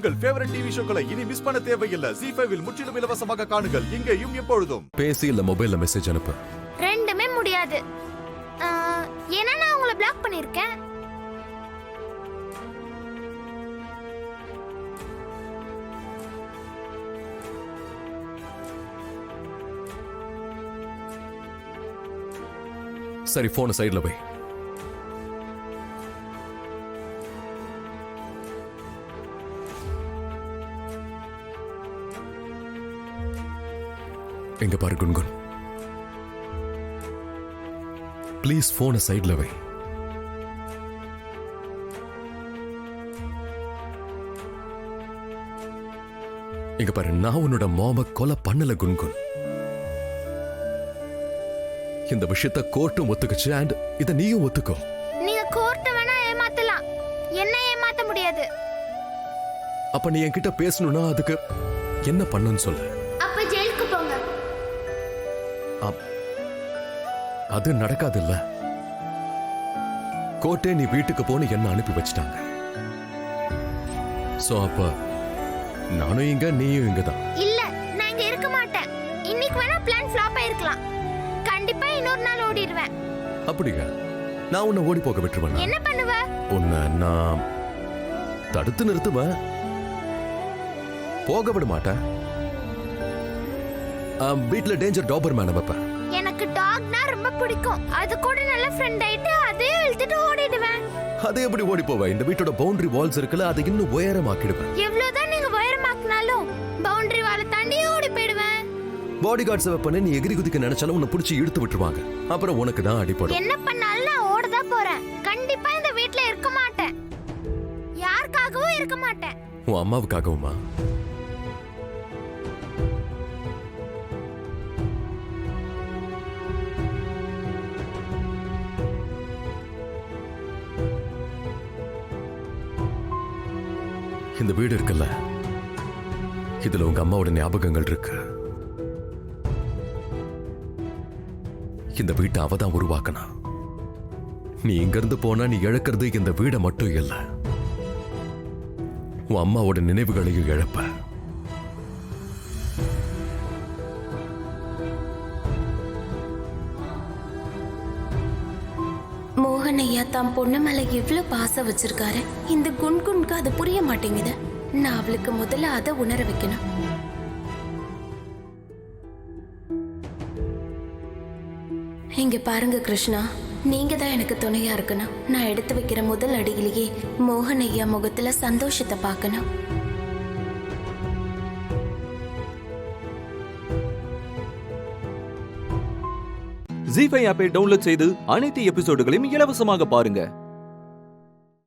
உங்கள் favourite TV ஷோக்களை இனி miss பண்ண தேவையில்லை. ZEE5 இல் முற்றிலும் இலவசமாக காணுங்கள், இங்கேயும் எப்பொழுதும். பேசி இல்ல மொபைல்ல மெசேஜ் அனுப்பு. ரெண்டுமே முடியாது. ஏன்னா நான் உங்களை பிளாக் பண்ணிருக்கேன். சரி, போன சைடுல வை. எங்க பாரு குன்குன், ப்ளீஸ் போன சைடுல வை. எங்க பாரு, நான் உன்னோட மாம கொலை பண்ணல குன்குன். இந்த விஷயத்தை கோர்ட்டும் ஒத்துக்குச்சு, அண்ட் இத நீயும் ஒத்துக்கோ. நீங்க கோர்ட்ட வேணா ஏமாத்தலாம், என்ன ஏமாத்த முடியாது. அப்ப நீ என்கிட்ட பேசணும்னா அதுக்கு என்ன பண்ணுன்னு சொல்லு. அப்ப ஜெயிலுக்கு போங்க. அது நடக்காது இல்ல. கோர்ட்டே நீ வீட்டுக்கு போன்னு என்ன அனுப்பி வச்சிட்டாங்க. சோ அப்ப நானும் இங்க, நீயும் இங்கதான். இல்ல, நான் இங்க இருக்க மாட்டேன். இன்னைக்கு வேணா பிளான் ஃப்ளாப் ஆயிருக்கலாம், கண்டிப்பா இன்னொரு நாள் ஓடிடுவேன். அப்படியா? நான் உன்னை ஓடி போக விட்டுருவேன். என்ன பண்ணுவ? உன்னை நான் தடுத்து நிறுத்துவேன், போக விட மாட்டேன். வீட்ல டேஞ்சர் டாபர் மேன வைப்பேன். எனக்கு டாக்னா ரொம்ப பிடிக்கும், அது கூட நல்ல ஃப்ரெண்ட் ஆயிட்டு அதே இழுத்துட்டு ஓடிடுவேன். அதை எப்படி ஓடி போவ? இந்த வீட்டோட பவுண்டரி வால்ஸ் இருக்குல்ல, அதை இன்னும் உயரமாக்கிடுவேன். எவ்வளவுதான் நீங்க உயரமாக்கினாலும் பவுண்டரி வாலை தாண்டி ஓடி போயிடுவேன். பாடி கார்ட்ஸ் வைப்பனே, நீ எகிரி குதிக்க நினைச்சாலும் உன்னை பிடிச்சி இழுத்து விட்டுருவாங்க. அப்புறம் உனக்கு தான் அடிப்படும். என்ன பண்ணாலும் நான் ஓடதான் போறேன். கண்டிப்பா இந்த வீட்ல இருக்க மாட்டேன், யாருக்காகவும் இருக்க மாட்டேன். உன் அம்மாவுக்காகவுமா? இந்த வீடு இருக்குல்ல, இதுல உங்க அம்மாவோட ஞாபகங்கள் இருக்கு. இந்த வீட்டை அவதான் உருவாக்கனா. நீ இங்க இருந்து போனா நீ இழக்கிறது இந்த வீடை மட்டும் இல்ல, உன் அம்மாவோட நினைவுகளையும் இழப்ப. மோகன் ஐயா தான் பொண்ணு மேல எவ்வளவு பாசம் வச்சிருக்காரு. இந்த குன்குன்க்கு அது புரிய மாட்டேங்குது. நான் அவளுக்கு முதல்ல அதை உணர வைக்கணும். இங்க பாருங்க கிருஷ்ணா, நீங்க தான் எனக்கு துணையா இருக்கணும். நான் எடுத்து வைக்கிற முதல் அடியிலேயே மோகன் ஐயா முகத்துல சந்தோஷத்தை பார்க்கணும். ZEE5 ஆப்பை டவுன்லோட் செய்து அனைத்து எபிசோடுகளையும் இலவசமாக பாருங்க.